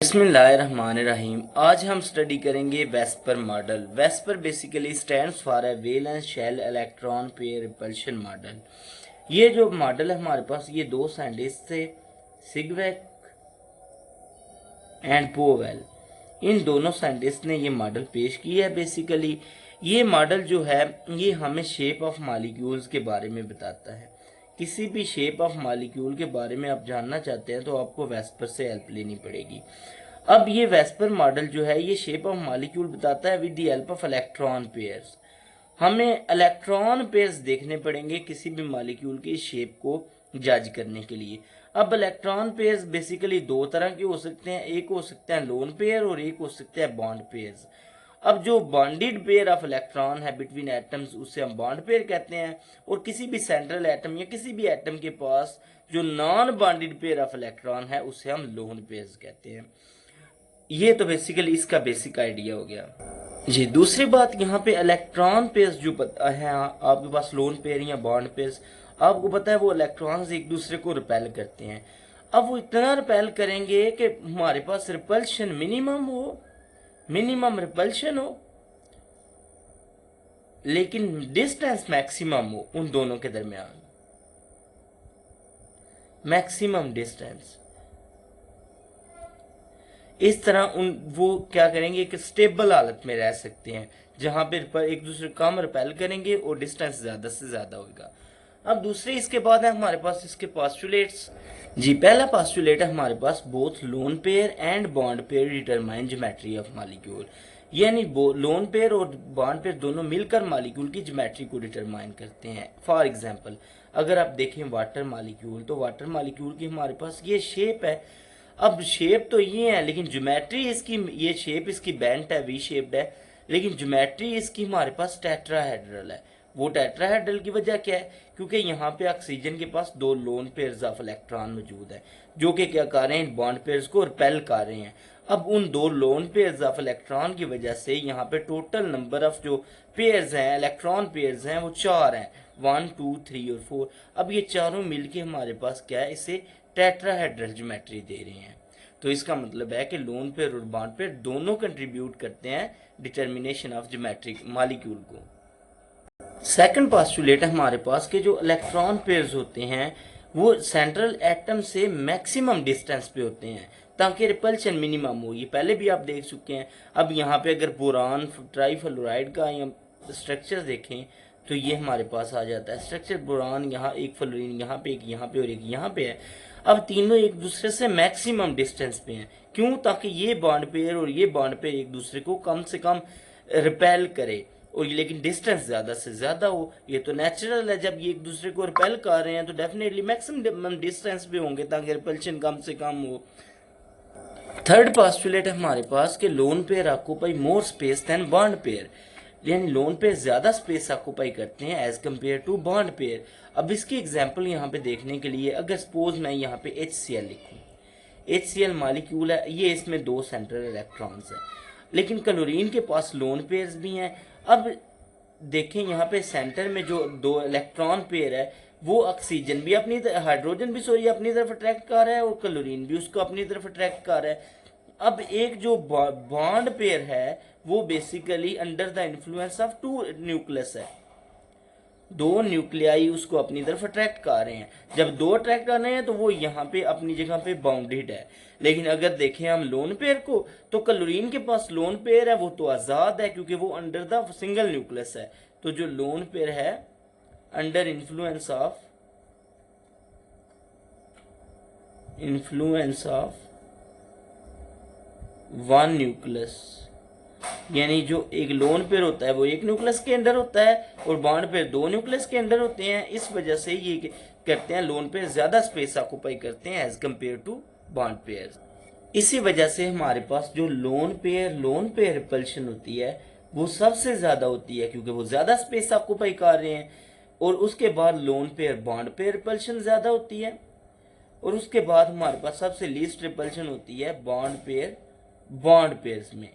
बिस्मिल्लाहिर्रहमानिर्रहीम। आज हम स्टडी करेंगे VSEPR model. VSEPR basically stands for है valence shell electron pair repulsion model. ये जो मॉडल है हमारे पास, ये दो साइंटिस्ट थे, सिगवेक एंड पोवेल। इन दोनों साइंटिस्ट ने ये मॉडल पेश किया है। बेसिकली ये मॉडल जो है ये हमें शेप ऑफ मॉलिक्यूल्स के बारे में बताता है। किसी भी शेप ऑफ मॉलिक्यूल के बारे में आप जानना चाहते हैं तो आपको वेस्पर से हेल्प लेनी पड़ेगी। अब ये वेस्पर मॉडल जो है ये शेप ऑफ मॉलिक्यूल बताता है with the help of electron pairs. हमें इलेक्ट्रॉन पेयर्स देखने पड़ेंगे किसी भी मॉलिक्यूल की शेप को जज करने के लिए। अब इलेक्ट्रॉन पेयर्स बेसिकली दो तरह के हो सकते हैं, एक हो सकता है लोन पेयर और एक हो सकता है बॉन्ड पेयर्स। अब जो बॉन्डेड पेयर ऑफ इलेक्ट्रॉन है बिटवीन एटम्स उसे हम बॉन्ड पेयर कहते हैं, और किसी भी सेंट्रल एटम या किसी भी एटम के पास जो non bonded pair of electron है उसे हम लोन पेयर्स कहते हैं। ये तो बेसिकली इसका बेसिक आइडिया हो गया जी। दूसरी बात, यहाँ पे इलेक्ट्रॉन पेयर्स जो पता है आपके पास लोन पेयर या बॉन्ड पेयर्स, आपको पता है वो इलेक्ट्रॉन्स एक दूसरे को रिपेल करते हैं। अब वो इतना रिपेल करेंगे कि हमारे पास रिपल्शन मिनिमम रिपल्शन हो, लेकिन डिस्टेंस मैक्सिमम हो उन दोनों के दरमियान, मैक्सिमम डिस्टेंस। इस तरह वो क्या करेंगे कि स्टेबल हालत में रह सकते हैं, जहां पर एक दूसरे को कम रिपेल करेंगे और डिस्टेंस ज्यादा से ज्यादा होगा। अब दूसरे इसके बाद है हमारे पास इसके पोस्टुलेट्स जी। पहला पोस्टुलेट है हमारे पास, both lone pair and bond pair determine geometry of molecule. यानी लोन पेयर और बॉन्ड पेयर दोनों मिलकर मॉलिक्यूल की ज्योमेट्री को डिटरमाइन करते हैं। फॉर एग्जांपल अगर आप देखें वाटर मॉलिक्यूल, तो वाटर मॉलिक्यूल की हमारे पास ये शेप है। अब शेप तो ये है, लेकिन ज्योमेट्री इसकी, ये शेप इसकी बेंट है, वी शेप्ड है, लेकिन ज्योमेट्री इसकी हमारे पास टेट्राहेड्रल है। वो टेट्राहेड्रल की वजह क्या है? क्योंकि यहाँ पे ऑक्सीजन के पास दो लोन पेयर्स ऑफ इलेक्ट्रॉन मौजूद है जो कि क्या कर रहे हैं, बॉन्ड पेयर्स को रिपेल कर रहे हैं। अब उन दो लोन पेयर्स ऑफ इलेक्ट्रॉन की वजह से यहाँ पे टोटल नंबर ऑफ जो पेयर्स हैं, इलेक्ट्रॉन पेयर्स हैं, वो 4 हैं, 1 2 3 और 4। अब ये चारों मिलके हमारे पास क्या है, इसे टेट्राहेड्रल ज्योमेट्री दे रहे हैं। तो इसका मतलब है कि लोन पेयर और बॉन्ड पेयर दोनों कंट्रीब्यूट करते हैं डिटर्मिनेशन ऑफ ज्योमेट्रिक मॉलिक्यूल को। सेकंड पोस्टुलेट है हमारे पास कि जो इलेक्ट्रॉन पेयर्स होते हैं वो सेंट्रल एटम से मैक्सिमम डिस्टेंस पे होते हैं ताकि रिपल्शन मिनिमम हो। ये पहले भी आप देख चुके हैं। अब यहाँ पे अगर बोरान ट्राईफ्लोराइड का या स्ट्रक्चर देखें तो ये हमारे पास आ जाता है स्ट्रक्चर। बोरान यहाँ एक, फ्लोरीन यहाँ पे, एक यहाँ पे और एक यहाँ पे है। अब तीनों एक दूसरे से मैक्सिमम डिस्टेंस पे हैं। क्यों? ताकि ये बॉन्ड पेयर और ये बॉन्ड पेयर एक दूसरे को कम से कम रिपेल करे, और लेकिन डिस्टेंस ज्यादा से ज्यादा हो। ये तो नेचुरल है, जब ये एक दूसरे को रिपेल कर रहे हैं तो डेफिनेटली मैक्सिमम डिस्टेंस पे होंगे ताकि रिपल्शन कम से कम हो। थर्ड पोस्टुलेट है हमारे पास कि lone pair occupy more space than bond pair, यानी लोन पेयर ज्यादा स्पेस ऑक्यूपाई करते हैं as compare to bond pair. अब इसकी एग्जांपल यहाँ पे देखने के लिए, अगर सपोज मैं यहाँ पे HCl लिखूं, HCl मॉलिक्यूल है, ये इसमें 2 सेंट्रल इलेक्ट्रॉन्स हैं, लेकिन क्लोरीन के पास लोन पेयर्स भी हैं। अब देखें यहाँ पे सेंटर में जो 2 इलेक्ट्रॉन पेयर है वो ऑक्सीजन भी अपनी हाइड्रोजन भी अपनी तरफ अट्रैक्ट कर रहा है और क्लोरीन भी उसको अपनी तरफ अट्रैक्ट कर रहा है। अब एक जो बॉन्ड पेयर है वो basically under the influence of 2 nucleus है, 2 न्यूक्लियाई उसको अपनी तरफ अट्रैक्ट कर रहे हैं। जब 2 अट्रैक्ट कर रहे हैं तो वो यहाँ पे अपनी जगह पे बाउंडेड है। लेकिन अगर देखें हम लोन पेयर को, तो क्लोरीन के पास लोन पेयर है वो तो आजाद है क्योंकि वो अंडर द सिंगल न्यूक्लियस है। तो जो लोन पेयर है अंडर इन्फ्लुएंस ऑफ 1 न्यूक्लियस, यानी जो एक लोन पेयर होता है वो एक न्यूक्लियस के अंदर होता है और बॉन्ड पेयर 2 न्यूक्लियस के अंदर होते हैं। इस वजह से ये करते हैं, लोन पेयर ज्यादा स्पेस ऑक्यूपाई करते हैं as compare to bond pair. इसी वजह से हमारे पास जो लोन पेयर रिपल्शन होती है वो सबसे ज्यादा होती है क्योंकि वो ज्यादा स्पेस ऑक्यूपाई कर रहे हैं। और उसके बाद lone pair bond pair repulsion ज्यादा होती है, और उसके बाद हमारे पास सबसे लीस्ट रिपल्शन होती है बॉन्ड पेयर्स में।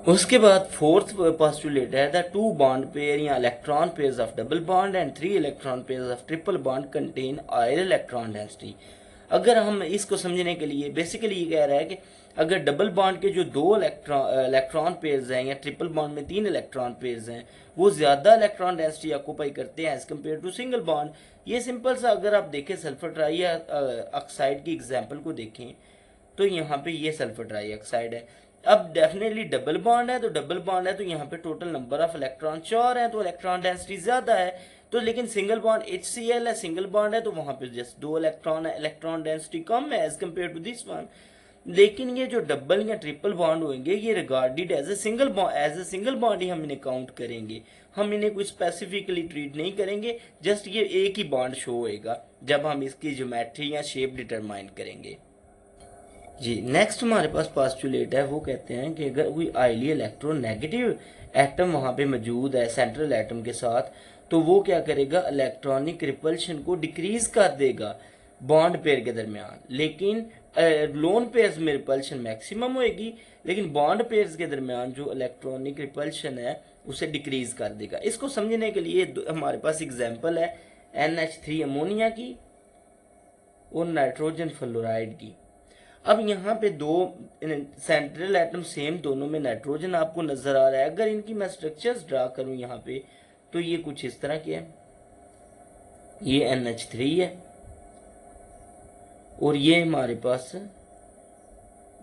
उसके बाद फोर्थ पोस्टुलेट है द 2 बॉन्ड पेयर या electron pairs of double bond and 3 electron pairs of triple bond contain higher electron density. अगर हम इसको समझने के लिए बेसिकली ये कह रहा है कि अगर डबल बॉन्ड के जो दो इलेक्ट्रॉन पेयर्स हैं या ट्रिपल बॉन्ड में 3 इलेक्ट्रॉन पेयर्स हैं वो ज़्यादा इलेक्ट्रॉन डेंसिटी ऑक्यूपाई करते हैं as compare to single bond. ये सिंपल सा अगर आप देखें सल्फर ट्राई ऑक्साइड की एग्जाम्पल को देखें तो यहाँ पे ये सल्फर ट्राई ऑक्साइड है। अब डेफिनेटली डबल बॉन्ड है तो डबल बॉन्ड है तो यहाँ पे टोटल नंबर ऑफ इलेक्ट्रॉन 4 है तो इलेक्ट्रॉन डेंसिटी ज़्यादा है। तो लेकिन सिंगल बॉन्ड HCl है, सिंगल बॉन्ड है तो वहाँ पे जस्ट 2 इलेक्ट्रॉन है, इलेक्ट्रॉन डेंसिटी कम है as compare to this one. लेकिन ये जो डबल या ट्रिपल बॉन्ड होंगे ये regarded as a single bond ही हम इन्हें काउंट करेंगे, हम इन्हें कुछ स्पेसिफिकली ट्रीट नहीं करेंगे, जस्ट ये एक ही बॉन्ड शो होएगा जब हम इसकी ज्योमेट्री या शेप डिटरमाइन करेंगे। जी नेक्स्ट हमारे पास पोस्टुलेट है, वो कहते हैं कि अगर कोई हाईली इलेक्ट्रोनेगेटिव एटम वहाँ पे मौजूद है सेंट्रल एटम के साथ तो वो क्या करेगा, इलेक्ट्रॉनिक रिपल्शन को डिक्रीज कर देगा बॉन्ड पेयर के दरमियान। लेकिन लोन पेयर्स में रिपल्शन मैक्सिमम होएगी लेकिन बॉन्ड पेयर्स के दरमियान जो इलेक्ट्रॉनिक रिपल्शन है उसे डिक्रीज कर देगा। इसको समझने के लिए हमारे पास एग्जांपल है NH3 अमोनिया की और नाइट्रोजन फ्लोराइड की। अब यहाँ पे दो सेंट्रल एटम सेम, दोनों में नाइट्रोजन आपको नजर आ रहा है। अगर इनकी मैं स्ट्रक्चर्स ड्रा करूं यहाँ पे तो ये कुछ इस तरह के है, ये NH3 है और ये हमारे पास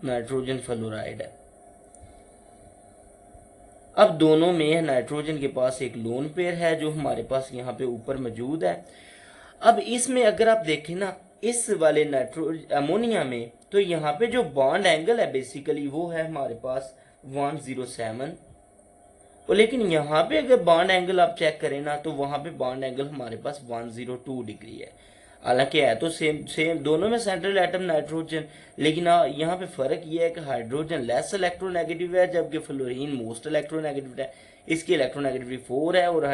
नाइट्रोजन फ्लोराइड है। अब दोनों में नाइट्रोजन के पास एक लोन पेयर है जो हमारे पास यहाँ पे ऊपर मौजूद है। अब इसमें अगर आप देखें ना इस वाले अमोनिया में तो यहाँ पे जो बॉन्ड एंगल है बेसिकली वो है हमारे पास 107 और लेकिन यहाँ पे अगर बॉन्ड एंगल आप चेक करें ना तो वहाँ पे बॉन्ड एंगल हमारे पास 102 डिग्री है। हालांकि है तो सेम दोनों में सेंट्रल एटम नाइट्रोजन, लेकिन यहाँ पे फर्क ये है कि हाइड्रोजन लेस इलेक्ट्रोनेगेटिव है जबकि फ्लोरीन मोस्ट इलेक्ट्रोनेगेटिव है। इसकी इलेक्ट्रोनेगेटिविटी 4 है और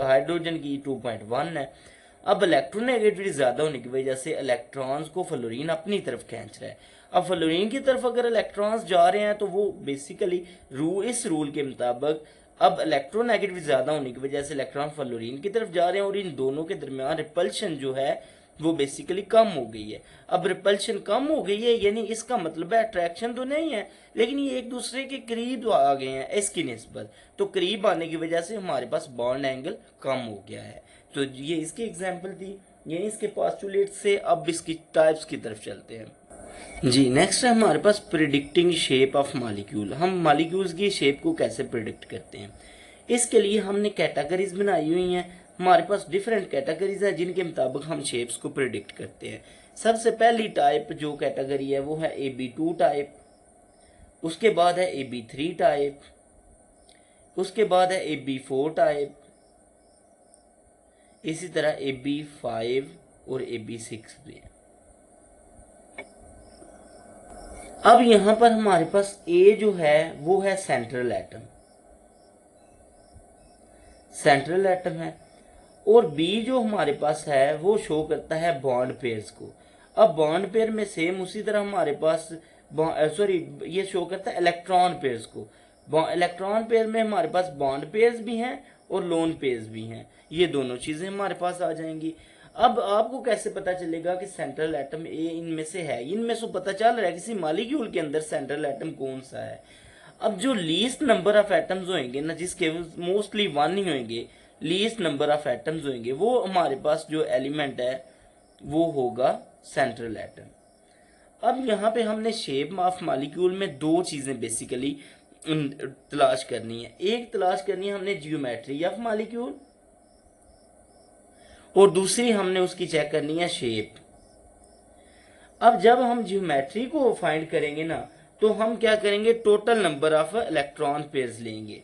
हाइड्रोजन की 2.1 है। अब इलेक्ट्रोनेगेटिविटी ज्यादा होने की वजह से इलेक्ट्रॉन्स को फ्लोरीन अपनी तरफ खींच रहा है। अब फ्लोरीन की तरफ अगर इलेक्ट्रॉन्स जा रहे हैं तो वो बेसिकली इस रूल के मुताबिक अब इलेक्ट्रोनेगेटिविटी ज्यादा होने की वजह से इलेक्ट्रॉन फ्लोरीन की तरफ जा रहे हैं और इन दोनों के दरमियान रिपल्शन जो है वो बेसिकली कम हो गई है। अब रिपल्शन कम हो गई है यानी इसका मतलब है अट्रैक्शन तो नहीं है लेकिन ये एक दूसरे के करीब आ गए हैं इसकी निस्बत, तो करीब आने की वजह से हमारे पास बॉन्ड एंगल कम हो गया है। तो ये इसकी एग्जांपल थी, ये इसके पोस्टुलेट से। अब इसकी टाइप्स की तरफ चलते हैं। जी नेक्स्ट है हमारे पास प्रिडिक्टिंग शेप ऑफ मॉलिक्यूल। हम मॉलिक्यूल्स की शेप को कैसे प्रिडिक्ट करते हैं, इसके लिए हमने कैटेगरीज बनाई हुई हैं। हमारे पास डिफरेंट कैटेगरीज है जिनके मुताबिक हम शेप्स को प्रिडिक्ट करते हैं। सबसे पहली टाइप जो कैटेगरी है वो है AB2 टाइप, उसके बाद है AB3 टाइप, उसके बाद है AB4 टाइप, इसी तरह AB5 और AB6 भी है। अब यहां पर हमारे पास A जो है वो है सेंट्रल एटम है और B जो हमारे पास है वो शो करता है बॉन्ड पेयर्स को। अब बॉन्ड पेयर में सेम उसी तरह हमारे पास ये शो करता है इलेक्ट्रॉन पेयर्स को। इलेक्ट्रॉन पेयर में हमारे पास बॉन्ड पेयर्स भी हैं और लोन पेयर्स भी हैं, ये दोनों चीजें हमारे पास आ जाएंगी। अब आपको कैसे पता चलेगा कि सेंट्रल एटम ए इनमें से है? इनमें से पता चल रहा है किसी मॉलिक्यूल के अंदर सेंट्रल एटम कौन सा है। अब जो लीस्ट नंबर ऑफ एटम्स होंगे ना, जिसके मोस्टली 1 ही होंगे, लीस्ट नंबर ऑफ एटम्स होंगे, वो हमारे पास जो एलिमेंट है वो होगा सेंट्रल एटम। अब यहाँ पे हमने शेप ऑफ मॉलिक्यूल में 2 चीजें बेसिकली तलाश करनी है। एक तलाश करनी है हमने जियोमेट्री ऑफ मॉलिक्यूल और दूसरी हमने उसकी चेक करनी है शेप। अब जब हम जियोमेट्री को फाइंड करेंगे ना तो हम क्या करेंगे, total number of electron pairs लेंगे,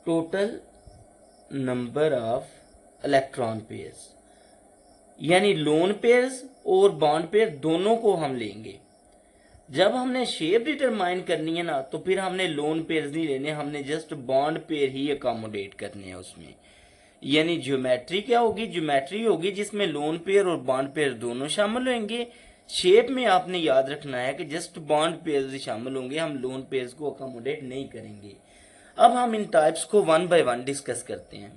total number of electron pairs, यानी लोन पेयर्स और बॉन्ड पेयर दोनों को हम लेंगे। जब हमने शेप डिटरमाइन करनी है ना तो फिर हमने लोन पेयर्स नहीं लेने, हमने जस्ट बॉन्ड पेयर ही अकोमोडेट करने हैं उसमें। यानी ज्योमेट्री क्या होगी, ज्योमेट्री होगी जिसमें लोन पेयर और बॉन्ड पेयर दोनों शामिल होंगे। शेप में आपने याद रखना है कि जस्ट बॉन्ड पेयर्स ही शामिल होंगे, हम लोन पेयर्स को अकोमोडेट नहीं करेंगे। अब हम इन टाइप्स को 1 बाय 1 डिस्कस करते हैं।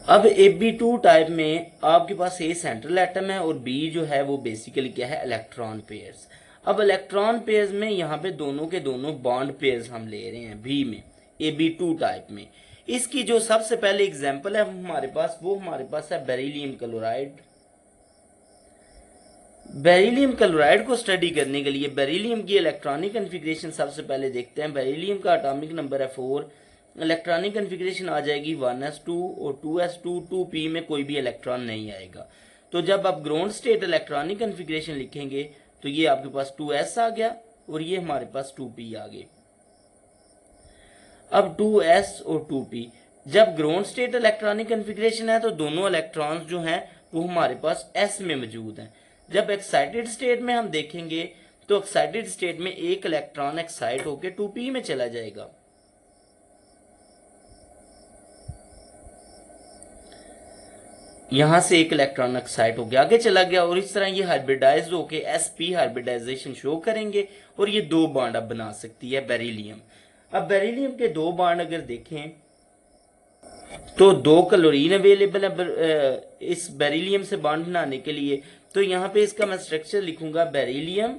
अब Ab2 टाइप में आपके पास ए सेंट्रल एटम है और बी जो है वो बेसिकली क्या है, इलेक्ट्रॉन पेयर्स। अब इलेक्ट्रॉन पेयर्स में यहाँ पे दोनों के दोनों बॉन्ड पेयर्स हम ले रहे हैं बी में, Ab2 टाइप में। इसकी जो सबसे पहले एग्जांपल है हमारे पास, वो हमारे पास है बेरिलियम क्लोराइड। बेरिलियम क्लोराइड को स्टडी करने के लिए बेरिलियम की इलेक्ट्रॉनिक कन्फिग्रेशन सबसे पहले देखते हैं। बेरिलियम का एटॉमिक नंबर है 4, इलेक्ट्रॉनिक कन्फिग्रेशन आ जाएगी 1s2 और 2s2, 2p में कोई भी इलेक्ट्रॉन नहीं आएगा। तो जब आप ग्राउंड स्टेट इलेक्ट्रॉनिक कन्फिग्रेशन लिखेंगे तो ये आपके पास 2s आ गया और ये हमारे पास 2p आ गए। अब 2s और 2p, जब ग्राउंड स्टेट इलेक्ट्रॉनिक कन्फिग्रेशन है तो दोनों इलेक्ट्रॉन्स जो हैं वो हमारे पास s में मौजूद हैं। जब एक्साइटेड स्टेट में हम देखेंगे तो एक्साइटेड स्टेट में एक इलेक्ट्रॉन एक्साइट होकर 2p में चला जाएगा। यहां से एक इलेक्ट्रॉन एक्साइट होकर आगे चला गया और इस तरह ये हाइब्रिडाइज होके sp हाइब्रिडाइजेशन शो करेंगे और ये दो बॉन्ड अब बना सकती है बेरिलियम। अब बेरिलियम के दो बॉन्ड अगर देखें तो दो क्लोरीन अवेलेबल है इस बेरिलियम से बॉन्ड बनाने के लिए। तो यहाँ पे इसका मैं स्ट्रक्चर लिखूंगा, बेरिलियम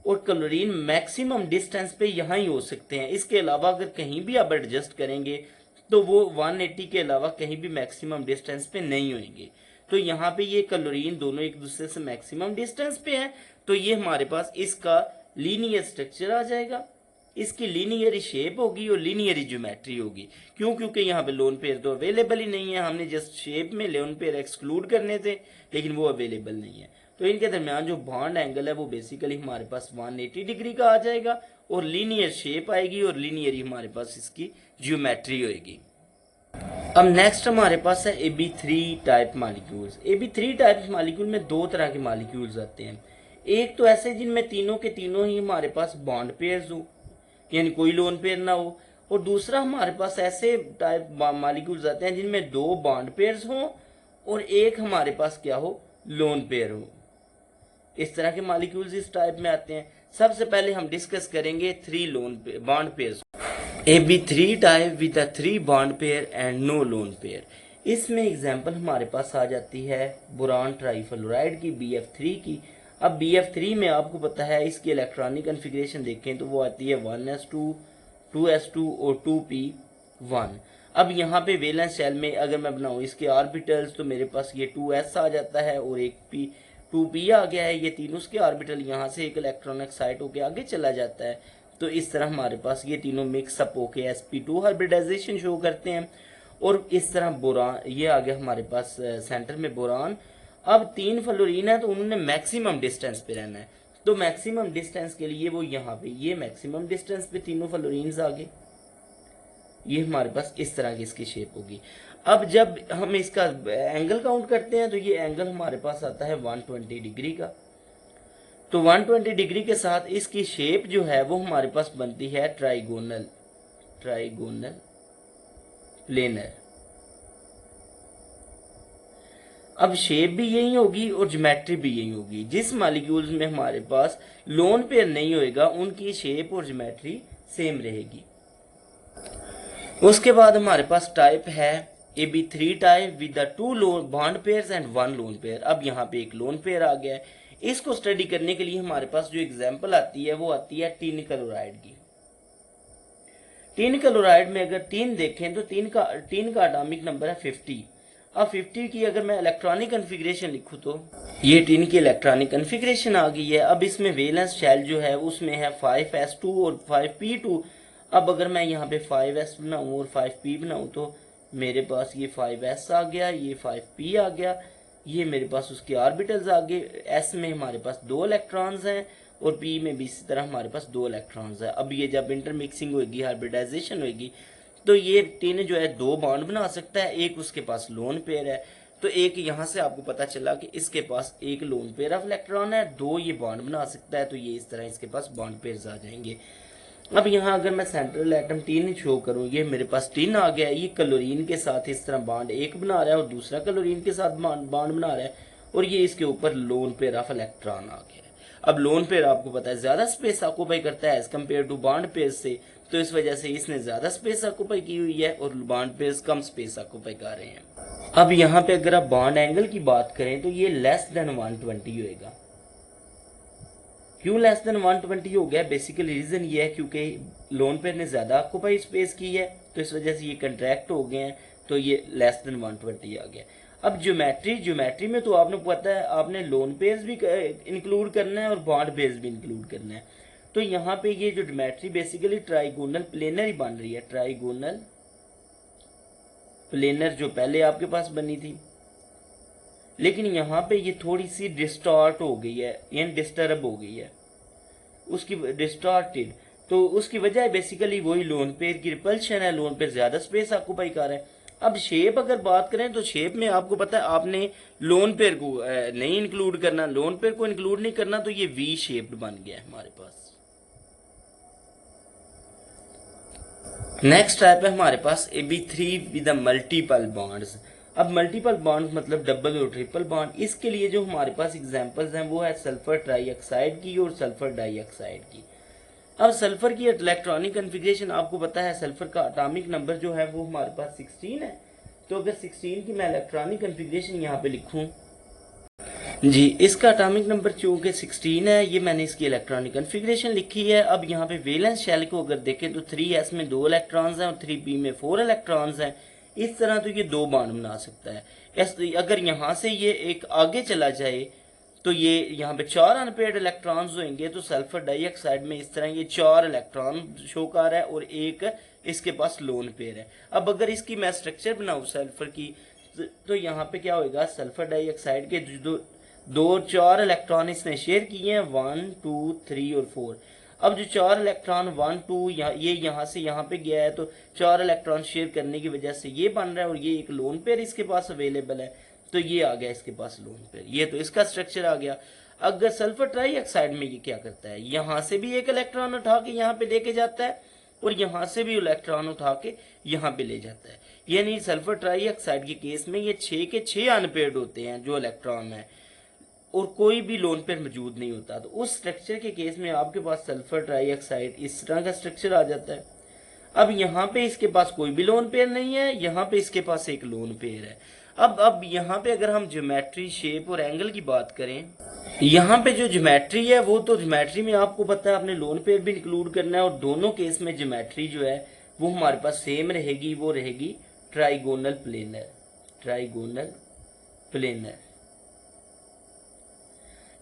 और क्लोरीन मैक्सिमम डिस्टेंस पे यहाँ ही हो सकते हैं। इसके अलावा अगर कहीं भी आप एडजस्ट करेंगे तो वो 180 के अलावा कहीं भी मैक्सिमम डिस्टेंस पे नहीं होंगे। तो यहाँ पे ये क्लोरीन दोनों एक दूसरे से मैक्सिमम डिस्टेंस पे है, तो ये हमारे पास इसका लीनियर स्ट्रक्चर आ जाएगा, इसकी लीनियर शेप होगी और लीनियर ज्योमेट्री होगी। क्यों? क्योंकि यहाँ पे लोन पेयर तो अवेलेबल ही नहीं है, हमने जस्ट शेप में लोन पेयर एक्सक्लूड करने थे लेकिन वो अवेलेबल नहीं है। तो इनके दरमियान जो बॉन्ड एंगल है वो बेसिकली हमारे पास 180 डिग्री का आ जाएगा और लीनियर शेप आएगी और लीनियर ही हमारे पास इसकी ज्योमेट्री होगी। अब नेक्स्ट हमारे पास है Ab3 type molecules. Ab3 type molecule में दो तरह के मॉलिक्यूल्स आते हैं। एक तो ऐसे जिनमें तीनों के तीनों ही हमारे पास बॉन्ड पेयर्स हो, यानी कोई लोन पेयर ना हो, और दूसरा हमारे पास ऐसे टाइप मॉलिक्यूल्स आते हैं जिनमें दो बॉन्ड पेयर्स हों और एक हमारे पास क्या हो, लोन पेयर हो। इस तरह के मॉलिक्यूल्स इस टाइप में आते हैं। सबसे पहले हम डिस्कस करेंगे 3 bond pairs, Ab3 type with 3 bond pair and no lone pair. इसमें एग्जांपल हमारे पास आ जाती है बोरान ट्राइफ्लोराइड की, Bf3 की। अब Bf3 में आपको पता है इसकी इलेक्ट्रॉनिक कन्फिग्रेशन देखें तो वो आती है 1s2, 2s2 और 2p1। अब यहाँ पे वैलेंस शेल में अगर मैं बनाऊँ इसके ऑर्बिटल्स तो मेरे पास ये 2s आ जाता है और एक 2p आ गया है। ये तीनों के ऑर्बिटल यहाँ से एक इलेक्ट्रॉन एक्साइट होकर आगे चला जाता है। तो इस तरह हमारे पास ये तीनों मिक्सअप होके sp2 हाइब्रिडाइजेशन शो करते हैं। और इस तरह बोरान, ये आ गया हमारे पास सेंटर में बोरान। अब 3 फ्लोरीन है तो उन्होंने मैक्सिमम डिस्टेंस पे रहना है, तो मैक्सिमम डिस्टेंस के लिए वो यहाँ पे ये मैक्सिमम डिस्टेंस पे तीनों फ्लोरीन्स आ गए। ये हमारे पास इस तरह की इसकी शेप होगी। अब जब हम इसका एंगल काउंट करते हैं तो ये एंगल हमारे पास आता है 120 डिग्री का। तो 120 डिग्री के साथ इसकी शेप जो है वो हमारे पास बनती है ट्राइगोनल प्लेनर। अब शेप भी यही होगी और ज्योमेट्री भी यही होगी। जिस मॉलिक्यूल्स में हमारे पास लोन पेयर नहीं होएगा उनकी शेप और ज्योमेट्री सेम रहेगी। उसके बाद हमारे पास टाइप है Ab3 type with 2 bond pairs and 1 lone pair. अब यहाँ पे एक लोन पेयर आ गया है। इसको स्टडी करने के लिए हमारे पास जो एग्जांपल आती है वो आती है टिन क्लोराइड की। टिन क्लोराइड में अगर टिन देखें तो टिन का एटॉमिक नंबर है 50। अब 50 की अगर मैं इलेक्ट्रॉनिक कन्फिग्रेशन लिखूं तो ये टिन की इलेक्ट्रॉनिक कन्फिग्रेशन आ गई है। अब इसमें वैलेंस शेल जो है उसमें है 5s2 और 5p2। अब अगर मैं यहाँ पे 5s बनाऊं और 5p बनाऊं तो मेरे पास ये 5s आ गया, ये 5p आ गया, ये मेरे पास उसके ऑर्बिटल्स आ गए। s में हमारे पास 2 इलेक्ट्रॉन्स हैं और p में भी इसी तरह हमारे पास 2 इलेक्ट्रॉन्स हैं। अब ये जब इंटरमिक्सिंग होगी, हाइब्रिडाइजेशन होगी, तो ये टिन जो है 2 बॉन्ड बना सकता है। एक उसके पास लोन पेयर है, तो एक यहाँ से आपको पता चला कि इसके पास एक लोन पेयर ऑफ इलेक्ट्रॉन है, 2 ये बॉन्ड बना सकता है। तो ये इस तरह इसके पास बॉन्ड पेयर्स आ जाएंगे। अब यहाँ अगर मैं सेंट्रल एटम टिन शो करूँ, ये मेरे पास टिन आ गया है। ये क्लोरीन के साथ इस तरह बॉन्ड एक बना रहा है और दूसरा क्लोरीन के साथ बॉन्ड बना रहा है और ये इसके ऊपर लोन पेयर ऑफ इलेक्ट्रॉन आ गया है। अब लोन पेयर आपको पता है ज्यादा स्पेस ऑक्यूपाई करता है as compare to bond pair से, तो इस वजह से इसने ज्यादा स्पेस ऑक्यूपाई की हुई है और बॉन्ड पेयर्स कम स्पेस ऑक्यूपाई कर रहे हैं। अब यहाँ पे अगर आप बॉन्ड एंगल की बात करें तो ये लेस देन 120 होएगा। क्यों लेस देन 120 हो गया? बेसिकली रीजन ये है क्योंकि लोन पेयर ने ज्यादा ऑक्यूपाई स्पेस की है, तो इस वजह से ये कंट्रैक्ट हो गए हैं, तो ये लेस देन 120 आ गया। अब ज्योमेट्री में तो आपने पता है आपने लोन पेयर्स भी इंक्लूड करना है और बॉन्ड पेयर्स भी इंक्लूड करना है। तो यहाँ पे ये जो ज्योमेट्री बेसिकली ट्राइगोनल प्लेनर ही बन रही है, ट्राइगोनल प्लेनर जो पहले आपके पास बनी थी, लेकिन यहाँ पे ये थोड़ी सी डिस्टॉर्ट हो गई है, यानी डिस्टर्ब हो गई है, उसकी डिस्टॉर्टेड। तो उसकी वजह बेसिकली वही लोन पेयर की रिपल्शन है, लोन पेयर ज्यादा स्पेस ऑक्यूपाई कर रहा है। अब शेप अगर बात करें तो शेप में आपको पता है आपने लोन पेयर को नहीं इंक्लूड करना, लोन पेयर को इंक्लूड नहीं करना, तो ये वी शेप्ड बन गया है हमारे पास। नेक्स्ट टाइप है हमारे पास AB3 विद मल्टीपल बॉन्ड्स। अब मल्टीपल बॉन्ड मतलब डबल और ट्रिपल बॉन्ड। इसके लिए जो हमारे पास एग्जांपल्स हैं वो है सल्फर ट्राईऑक्साइड की और सल्फर डाइऑक्साइड की। अब सल्फर की इलेक्ट्रॉनिक कॉन्फ़िगरेशन आपको पता है, सल्फर का एटॉमिक नंबर जो है वो हमारे पास 16 है। तो अगर 16 की मैं इलेक्ट्रॉनिक कॉन्फ़िगरेशन यहाँ पे लिखूं जी, इसका एटॉमिक नंबर चूंकि 16 है, ये मैंने इसकी इलेक्ट्रॉनिक कॉन्फ़िगरेशन लिखी है। अब यहाँ पे वैलेंस शेल को अगर देखें तो 3s में 2 इलेक्ट्रॉन्स हैं और 3p में 4 इलेक्ट्रॉन्स हैं। इस तरह तो ये 2 बॉन्ड बना सकता है। अगर यहाँ से ये एक आगे चला जाए तो ये यहाँ पे 4 अनपेयर्ड इलेक्ट्रॉन्स होंगे, तो सल्फर डाइऑक्साइड में इस तरह ये 4 इलेक्ट्रॉन शो कर रहा है और एक इसके पास लोन पेयर है। अब अगर इसकी मैं स्ट्रक्चर बनाऊँ सल्फर की, तो यहाँ पे क्या होगा, सल्फर डाइऑक्साइड के जो 4 इलेक्ट्रॉन इसने शेयर किए हैं, 1 2 3 और 4। अब जो 4 इलेक्ट्रॉन 1 2 ये यहाँ से यहाँ पे गया है, तो 4 इलेक्ट्रॉन शेयर करने की वजह से ये बन रहा है और ये एक लोन पेयर इसके पास अवेलेबल है, तो ये आ गया इसके पास लोन पेयर। ये तो इसका स्ट्रक्चर आ गया। अगर सल्फर ट्राईऑक्साइड में ये क्या करता है, यहाँ से भी एक इलेक्ट्रॉन उठा के यहाँ पे लेके जाता है और यहाँ से भी इलेक्ट्रॉन उठा के यहाँ पे ले जाता है। यानी सल्फर ट्राईऑक्साइड के केस में ये 6 के 6 अनपेयर्ड होते हैं जो इलेक्ट्रॉन है, और कोई भी लोन पेयर मौजूद नहीं होता। तो उस स्ट्रक्चर के केस में आपके पास सल्फर ट्राईऑक्साइड इस तरह का स्ट्रक्चर आ जाता है। अब यहाँ पे इसके पास कोई भी लोन पेयर नहीं है, यहाँ पे इसके पास एक लोन पेयर है। अब यहाँ पे अगर हम ज्योमेट्री, शेप और एंगल की बात करें, यहाँ पे जो ज्योमेट्री है वो तो ज्योमेट्री में आपको पता है आपने लोन पेयर भी इंक्लूड करना है, और दोनों केस में ज्योमेट्री जो है वो हमारे पास सेम रहेगी, वो रहेगी ट्राइगोनल प्लेनर, ट्राइगोनल प्लेनर।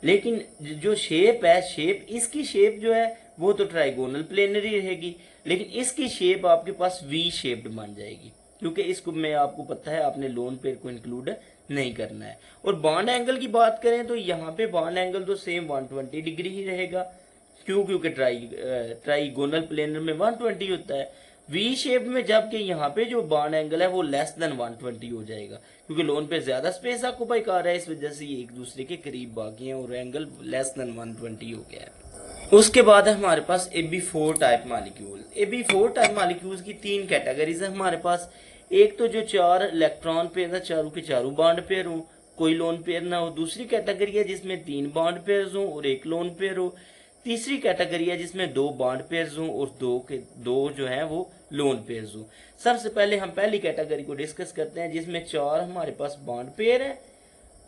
लेकिन जो शेप है, शेप इसकी शेप जो है वो तो ट्राइगोनल प्लेनर ही रहेगी, लेकिन इसकी शेप आपके पास वी शेप्ड बन जाएगी, क्योंकि इसको मैं आपको पता है आपने लोन पेयर को इंक्लूड नहीं करना है। और बॉन्ड एंगल की बात करें तो यहाँ पे बॉन्ड एंगल तो सेम 120 डिग्री ही रहेगा। क्यों? क्योंकि ट्राइगोनल प्लेनर में 120 होता है। वी शेप में जबकि यहाँ पे जो बॉन्ड एंगल है वो लेस देन 120 हो जाएगा, क्योंकि लोन पे ज्यादा स्पेस ऑक्यूपाई कर रहा है, इस वजह से ये एक दूसरे के करीब आ गए हैं और एंगल लेस देन 120 हो गया है। उसके बाद है हमारे पास AB4 type molecule. AB4 type molecules की 3 कैटेगरीज है हमारे पास। एक तो जो 4 इलेक्ट्रॉन पेयर है, चारों के चारों बॉन्ड पेयर हो, कोई लोन पेयर ना हो। दूसरी कैटेगरी है जिसमें 3 बॉन्ड पेयर हो और 1 लोन पेयर हो। तीसरी कैटेगरी है जिसमें 2 बॉन्ड पेयर्स हों और 2 जो हैं वो लोन पेयर्स हों। सबसे पहले हम पहली कैटेगरी को डिस्कस करते हैं, जिसमें 4 हमारे पास बॉन्ड पेयर है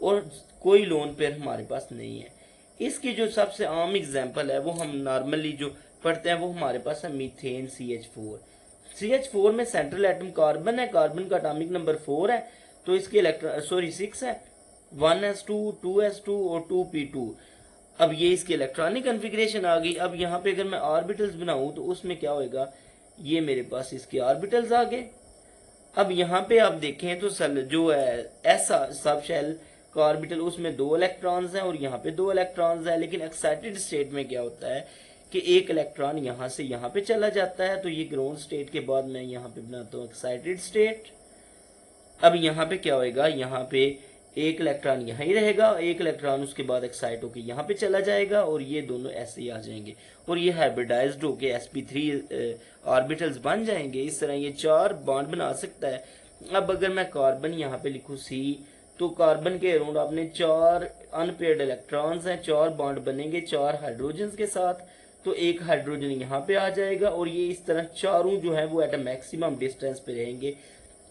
और कोई लोन पेयर हमारे पास नहीं है। इसकी जो सबसे आम एग्जांपल है वो हम नॉर्मली जो पढ़ते हैं वो हमारे पास है मीथेन CH4। CH4 में सेंट्रल एटम कार्बन है, कार्बन का एटॉमिक नंबर 4 है, तो इसके 6 है, 1s2 2s2 और 2p2। अब ये इसकी इलेक्ट्रॉनिक कॉन्फ़िगरेशन आ गई। अब यहाँ पे अगर मैं ऑर्बिटल्स बनाऊं तो उसमें क्या होएगा, ये मेरे पास इसके ऑर्बिटल्स आ गए। अब यहाँ पे आप देखें तो जो है ऐसा सब शेल का ऑर्बिटल, उसमें 2 इलेक्ट्रॉन्स हैं और यहाँ पे 2 इलेक्ट्रॉन्स हैं। लेकिन एक्साइटेड स्टेट में क्या होता है कि एक इलेक्ट्रॉन यहाँ से यहाँ पे चला जाता है, तो ये ग्राउंड स्टेट के बाद मैं यहाँ पे बनाता हूँ एक्साइटेड स्टेट। अब यहाँ पे क्या होएगा, यहाँ पे एक इलेक्ट्रॉन यहाँ ही रहेगा, एक इलेक्ट्रॉन उसके बाद एक्साइट होकर यहाँ पे चला जाएगा और ये दोनों ऐसे ही आ जाएंगे और ये हाइब्रिडाइज्ड होके sp3 ऑर्बिटल्स बन जाएंगे। इस तरह ये 4 बॉन्ड बना सकता है। अब अगर मैं कार्बन यहाँ पे लिखूँ C, तो कार्बन के अराउंड आपने 4 अनपेयर्ड इलेक्ट्रॉन्स हैं, 4 बॉन्ड बनेंगे 4 हाइड्रोजन के साथ, तो एक हाइड्रोजन यहाँ पे आ जाएगा और ये इस तरह चारों जो है वो एट अ मैक्सिमम डिस्टेंस पे रहेंगे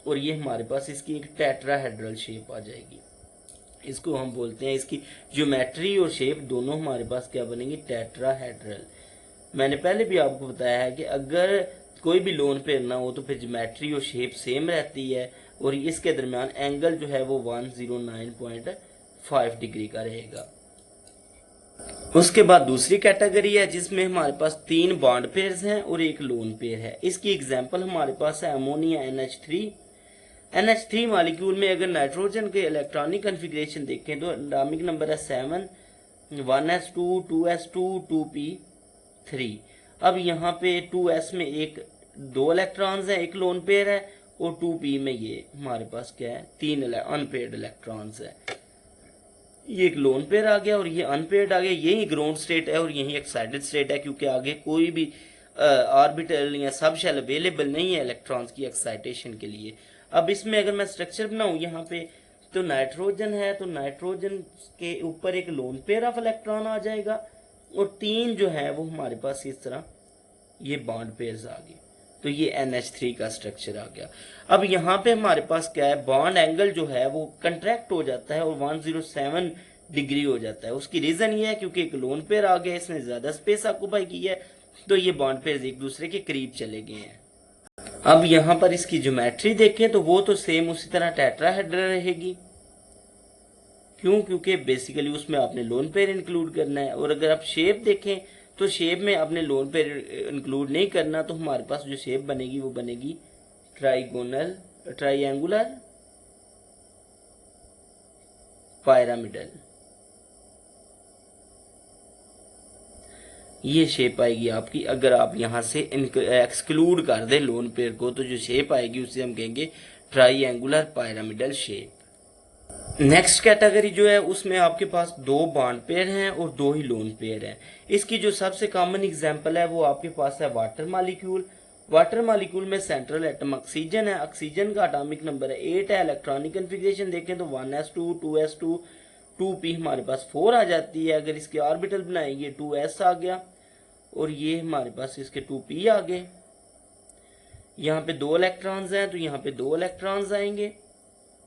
और ये हमारे पास इसकी एक टेट्राहेड्रल शेप आ जाएगी। इसको हम बोलते हैं, इसकी ज्योमेट्री और शेप दोनों हमारे पास क्या बनेंगी, टेट्राहेड्रल। मैंने पहले भी आपको बताया है कि अगर कोई भी लोन पेयर ना हो तो फिर ज्योमेट्री और शेप सेम रहती है और इसके दरमियान एंगल जो है वो 109.5 डिग्री का रहेगा। उसके बाद दूसरी कैटेगरी है जिसमें हमारे पास 3 बॉन्ड पेयर्स हैं और एक लोन पेयर है। इसकी एग्जांपल हमारे पास है अमोनिया NH3। NH3 मॉलिक्यूल में अगर नाइट्रोजन के इलेक्ट्रॉनिक कन्फिग्रेशन देखें तो एटॉमिक नंबर है 7, 1s2, 2s2, 2p3। अब यहाँ पे 2s में 2 इलेक्ट्रॉन्स हैं, एक लोन पेयर है, और 2p में ये हमारे पास क्या है, 3 अनपेयर्ड इलेक्ट्रॉन्स है। ये एक लोन पेयर आ गया और ये अनपेयर्ड आ गया। यही ग्राउंड स्टेट है और यही एक्साइटेड स्टेट है, क्योंकि आगे कोई भी ऑर्बिटल या सब शेल अवेलेबल नहीं है इलेक्ट्रॉन्स की एक्साइटेशन के लिए। अब इसमें अगर मैं स्ट्रक्चर बनाऊं यहाँ पे, तो नाइट्रोजन है, तो नाइट्रोजन के ऊपर एक लोन पेयर ऑफ इलेक्ट्रॉन आ जाएगा और 3 जो है वो हमारे पास इस तरह ये बॉन्ड पेयर्स आ गए। तो ये NH3 का स्ट्रक्चर आ गया। अब यहाँ पे हमारे पास क्या है, बॉन्ड एंगल जो है वो कंट्रैक्ट हो जाता है और 107 डिग्री हो जाता है। उसकी रीजन ये है क्योंकि एक लोन पेयर आ गया, इसने ज्यादा स्पेस ऑक्यूपाई की है, तो ये बॉन्ड पेयर एक दूसरे के करीब चले गए हैं। अब यहाँ पर इसकी ज्योमेट्री देखें तो वो तो सेम उसी तरह टेट्राहेड्रल रहेगी। क्यों? क्योंकि बेसिकली उसमें आपने लोन पेयर इंक्लूड करना है। और अगर आप शेप देखें तो शेप में आपने लोन पेयर इंक्लूड नहीं करना, तो हमारे पास जो शेप बनेगी वो बनेगी ट्राइएंगुलर पिरामिडल। ये शेप आएगी आपकी। अगर आप यहां से एक्सक्लूड कर दें लोन पेयर को, तो जो शेप आएगी उसे हम कहेंगे triangular pyramidal shape. Next category जो है उसमें आपके पास 2 बॉन्ड पेयर हैं और 2 ही लोन पेयर हैं। इसकी जो सबसे कॉमन एग्जांपल है वो आपके पास है वाटर मॉलिक्यूल। वाटर मॉलिक्यूल में सेंट्रल एटम ऑक्सीजन है। ऑक्सीजन का एटॉमिक नंबर है 8 है। इलेक्ट्रॉनिक कन्फिग्रेशन देखें तो 1s2, 2s2, 2p हमारे पास 4 आ जाती है। अगर इसके ऑर्बिटल बनाएंगे 2s आ गया और ये हमारे पास इसके 2p आ गए। यहाँ पे 2 इलेक्ट्रॉन्स हैं तो यहाँ पे 2 इलेक्ट्रॉन्स आएंगे।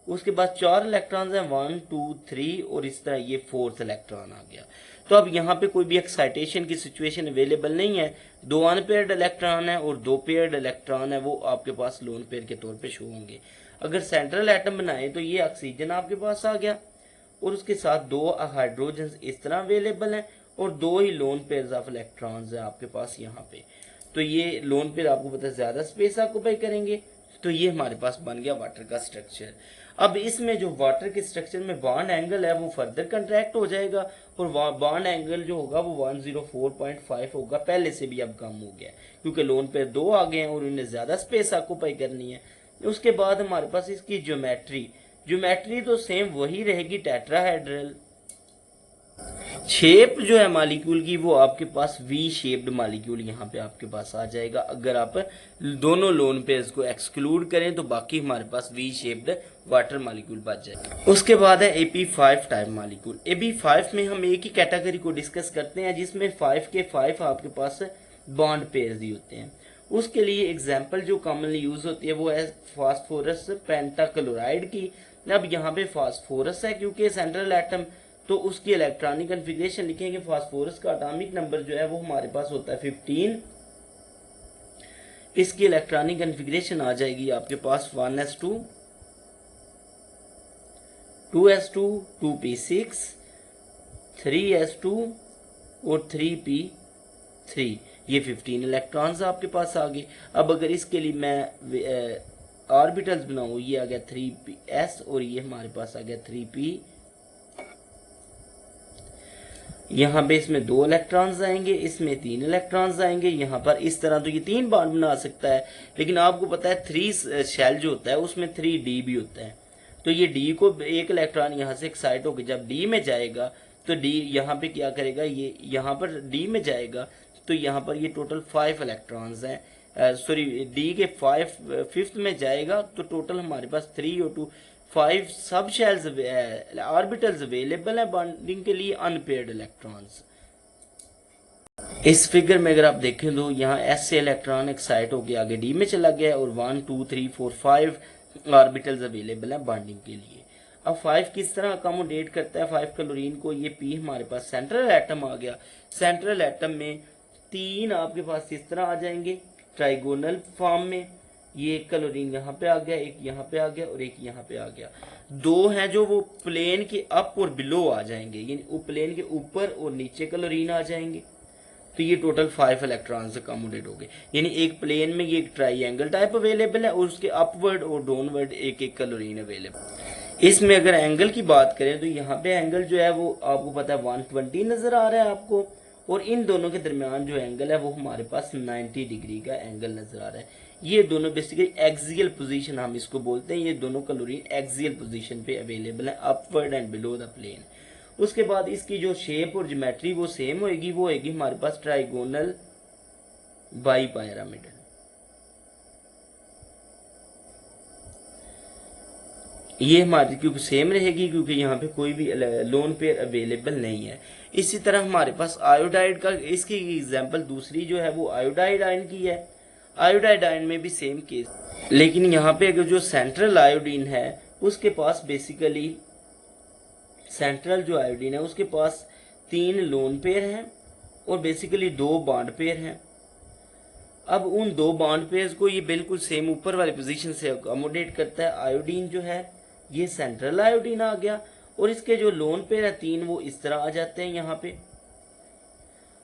उसके बाद 4 इलेक्ट्रॉन्स हैं, 1, 2, 3, और इस तरह ये 4th इलेक्ट्रॉन आ गया। तो अब यहाँ पे कोई भी एक्साइटेशन की सिचुएशन अवेलेबल नहीं है। 2 अनपेयर्ड इलेक्ट्रॉन है और 2 पेयर्ड इलेक्ट्रॉन है, वो आपके पास लोन पेयर के तौर पे शो होंगे। अगर सेंट्रल एटम बनाए तो ये ऑक्सीजन आपके पास आ गया और उसके साथ 2 हाइड्रोजन इस तरह अवेलेबल हैं और 2 ही लोन पेयर्स ऑफ इलेक्ट्रॉन्स है आपके पास यहाँ पे। तो ये लोन पेयर आपको पता है ज्यादा स्पेस ऑक्यूपाई करेंगे। तो ये हमारे पास बन गया वाटर का स्ट्रक्चर। अब इसमें जो वाटर के स्ट्रक्चर में बॉन्ड एंगल है वो फर्दर कंट्रैक्ट हो जाएगा और बॉन्ड एंगल जो होगा वो 104.5 होगा। पहले से भी अब कम हो गया क्योंकि लोन पे 2 आ गए हैं और उन्हें ज्यादा स्पेस ऑक्यूपाई करनी है। उसके बाद हमारे पास इसकी ज्योमेट्री तो सेम वही रहेगी, टेट्राहेड्रल। शेप जो है मॉलिक्यूल की वो आपके पास वी शेप्ड मॉलिक्यूल यहाँ पे आपके पास आ जाएगा। अगर आप दोनों लोन पेयर्स को एक्सक्लूड करें तो बाकी हमारे पास वी शेप्ड वाटर मॉलिक्यूल बच जाएगा। उसके बाद है AP5 टाइप मॉलिक्यूल। AP5 में हम एक ही कैटेगरी को डिस्कस करते हैं जिसमें 5 के 5 आपके पास बॉन्ड पेयर्स ही होते हैं। उसके लिए एग्जाम्पल जो कॉमनली यूज होती है वो है फास्फोरस पेंटाक्लोराइड की। अब यहाँ पे फास्फोरस है क्योंकि सेंट्रल एटम, तो उसकी इलेक्ट्रॉनिक कन्फिग्रेशन लिखेंगे। फास्फोरस का एटॉमिक नंबर जो है वो हमारे पास होता है 15। इसकी इलेक्ट्रॉनिक कन्फिग्रेशन आ जाएगी आपके पास 1s2, 2s2, 2p6, 3s2 और 3p3। ये 15 इलेक्ट्रॉन्स आपके पास आ गए। अब अगर इसके लिए मैं ऑर्बिटल्स बनाऊं, ये आ गया 3s और ये हमारे पास आ गया 3p। यहाँ पे इसमें 2 इलेक्ट्रॉन्स आएंगे, इसमें 3 इलेक्ट्रॉन्स आएंगे। यहाँ पर इस तरह तो ये 3 बॉन्ड बना सकता है, लेकिन आपको पता है 3 शेल जो होता है उसमें 3d भी होता है। तो ये d को एक इलेक्ट्रॉन यहाँ से एक्साइट होकर जब d में जाएगा तो d यहाँ पे क्या करेगा, ये यहाँ पर d में जाएगा तो यहाँ पर ये टोटल 5 इलेक्ट्रॉन्स हैं। सॉरी, d के 5th में जाएगा तो टोटल हमारे पास 3 और 2 5 सब शेल्स ऑर्बिटल्स अवेलेबल है बॉन्डिंग के लिए अनपेयर्ड इलेक्ट्रॉन्स। इस फिगर में अगर आप देखें तो यहाँ S से इलेक्ट्रॉन एक्साइट होकर आगे D में चला गया और 1, 2, 3, 4, 5 ऑर्बिटल्स अवेलेबल हैं बॉन्डिंग के लिए। अब 5 किस तरह अकोमोडेट करता है 5 क्लोरीन को, ये P हमारे पास सेंट्रल एटम आ गया। सेंट्रल एटम में 3 आपके पास इस तरह आ जाएंगे ट्राइगोनल फॉर्म में, ये एक क्लोरीन यहाँ पे आ गया, एक यहाँ पे आ गया और एक यहाँ पे आ गया। 2 हैं जो वो प्लेन के अप और बिलो आ जाएंगे, यानी प्लेन के ऊपर और नीचे क्लोरीन आ जाएंगे। तो ये टोटल 5 इलेक्ट्रॉन्स अकोमोडेट हो गए, यानी एक प्लेन में ये एक ट्राइंगल टाइप अवेलेबल है और उसके अपवर्ड और डाउनवर्ड एक एक क्लोरीन अवेलेबल। इसमें अगर एंगल की बात करें तो यहाँ पे एंगल जो है वो आपको पता है 120 नजर आ रहा है आपको, और इन दोनों के दरमियान जो एंगल है वो हमारे पास 90 डिग्री का एंगल नजर आ रहा है। ये दोनों बेसिकली एक्सियल पोजीशन हम इसको बोलते हैं, ये दोनों क्लोरीन एक्सियल पोजीशन पे अवेलेबल है upward and below the plane. उसके बाद इसकी जो शेप और ज्योमेट्री वो सेम होएगी, वो होएगी हमारे पास ट्राइगोनल बाई पिरामिडल। ये हमारी क्योंकि सेम रहेगी क्योंकि यहाँ पे कोई भी लोन पेयर अवेलेबल नहीं है। इसी तरह हमारे पास आयोडाइड का, इसकी एग्जांपल दूसरी जो है वो आयोडाइड आयन की है। आयोडाइड आयन में भी सेम केस, लेकिन यहाँ पे अगर जो सेंट्रल आयोडीन है उसके पास बेसिकली सेंट्रल जो आयोडीन है उसके पास 3 लोन पेयर हैं और बेसिकली 2 बॉन्ड पेयर हैं। अब उन 2 बॉन्ड पेयर्स को ये बिल्कुल सेम ऊपर वाली पोजीशन से अकोमोडेट करता है। आयोडीन जो है ये सेंट्रल आयोडीन आ गया और इसके जो लोन पेयर है 3 वो इस तरह आ जाते हैं यहाँ पे,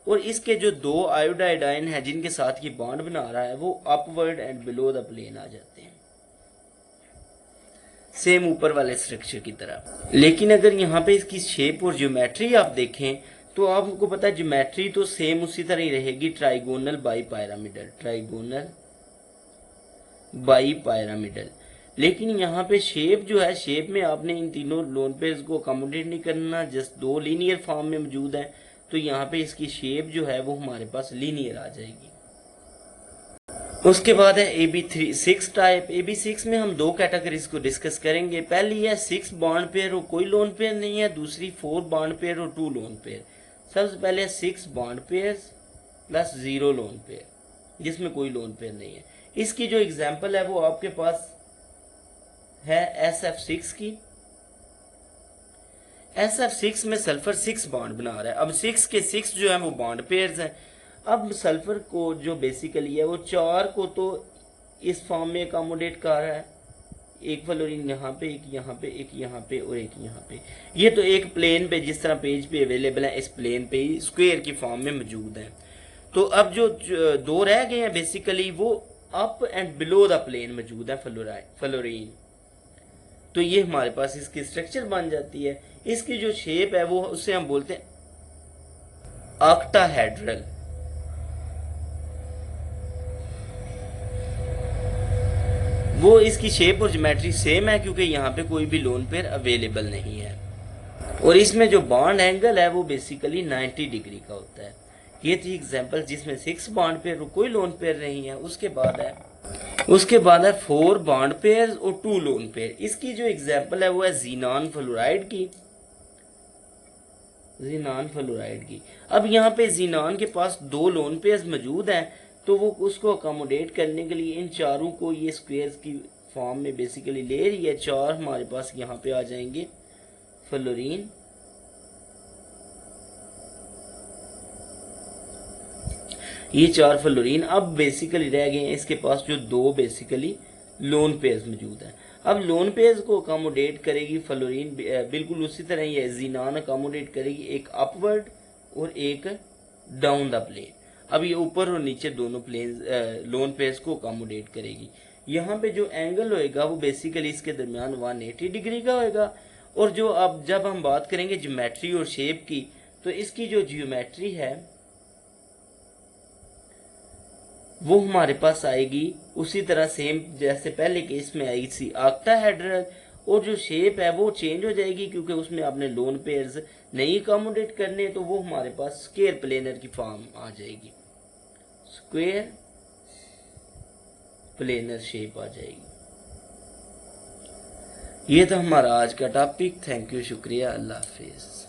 और इसके जो 2 आयोडाइड आयन है जिनके साथ ये बॉन्ड बना रहा है वो upward and below the plane आ जाते हैं, सेम ऊपर वाले स्ट्रक्चर की तरह। लेकिन अगर यहाँ पे इसकी शेप और ज्योमेट्री आप देखें तो आपको पता है ज्योमेट्री तो सेम उसी तरह ही रहेगी, trigonal bi pyramidal, trigonal bi pyramidal. लेकिन यहाँ पे शेप जो है, शेप में आपने इन तीनों लोन पेयर्स को अकोमोडेट नहीं करना, जस्ट 2 लीनियर फॉर्म में मौजूद है, तो यहाँ पे इसकी शेप जो है वो हमारे पास लीनियर आ जाएगी। उसके बाद है AB6 टाइप। AB6 में हम 2 कैटेगरीज को डिस्कस करेंगे। पहली है 6 बॉन्ड पेयर और कोई लोन पेयर नहीं है, दूसरी 4 बॉन्ड पेयर और 2 लोन पेयर। सबसे पहले 6 bond pair plus 0 lone pair जिसमें कोई लोन पेयर नहीं है। इसकी जो एग्जांपल है वो आपके पास है SF6 की। SF6 में सल्फर 6 बॉन्ड बना रहा है। अब 6 के 6 जो है वो बॉन्ड पेयर्स हैं। अब सल्फर को जो बेसिकली है वो 4 को तो इस फॉर्म में अकोमोडेट कर रहा है, एक फ्लोरीन यहाँ पे, एक यहाँ पे, एक यहाँ पे और एक यहाँ पे। ये तो एक प्लेन पे जिस तरह पेज पे अवेलेबल है इस प्लेन पे ही स्क्वायर की फॉर्म में मौजूद है। तो अब जो 2 रह गए हैं बेसिकली वो up and below the plane मौजूद है फ्लोरीन। तो ये हमारे पास इसकी स्ट्रक्चर बन जाती है। इसकी जो शेप है वो उससे हम बोलते हैं ऑक्टाहेड्रल। वो इसकी शेप और ज्योमेट्री सेम है क्योंकि यहाँ पे कोई भी लोन पेयर अवेलेबल नहीं है, और इसमें जो बॉन्ड एंगल है वो बेसिकली 90 डिग्री का होता है। ये थी एग्जांपल जिसमें 6 बॉन्ड पेयर और कोई लोन पेयर नहीं है। उसके बाद है 4 बॉन्ड पेयर और 2 लोन पेयर। इसकी जो एग्जांपल है वो है ज़ीनान फ्लोराइड की। ज़ीनान फ्लोराइड की। अब यहाँ पे ज़ीनान के पास 2 लोन पेयर्स मौजूद हैं, तो वो उसको अकोमोडेट करने के लिए इन चारों को ये स्क्वायर्स की फॉर्म में बेसिकली ले रही है। 4 हमारे पास यहाँ पे आ जाएंगे फ्लोरीन, ये 4 फ्लोरीन। अब बेसिकली रह गए हैं इसके पास जो 2 बेसिकली लोन पेयर्स मौजूद हैं। अब लोन पेयर्स को अकोमोडेट करेगी फ्लोरीन बिल्कुल उसी तरह ही है। ज़ीनान अकोमोडेट करेगी एक अपवर्ड और एक डाउन द प्लेन। अब ये ऊपर और नीचे दोनों प्लेन लोन पेयर्स को अकोमोडेट करेगी। यहाँ पे जो एंगल होएगा वो बेसिकली इसके दरमियान 180 डिग्री का होएगा। और जो अब जब हम बात करेंगे ज्योमेट्री और शेप की, तो इसकी जो ज्योमेट्री है वो हमारे पास आएगी उसी तरह सेम जैसे पहले केस में आई थी ऑक्टाहेड्रल, और जो शेप है वो चेंज हो जाएगी क्योंकि उसमें आपने लोन पेयर्स नहीं अकोमोडेट करने, तो वो हमारे पास स्क्वायर प्लेनर की फॉर्म आ जाएगी, स्क्वायर प्लेनर शेप आ जाएगी। ये तो हमारा आज का टॉपिक। थैंक यू, शुक्रिया, अल्लाह हाफिज।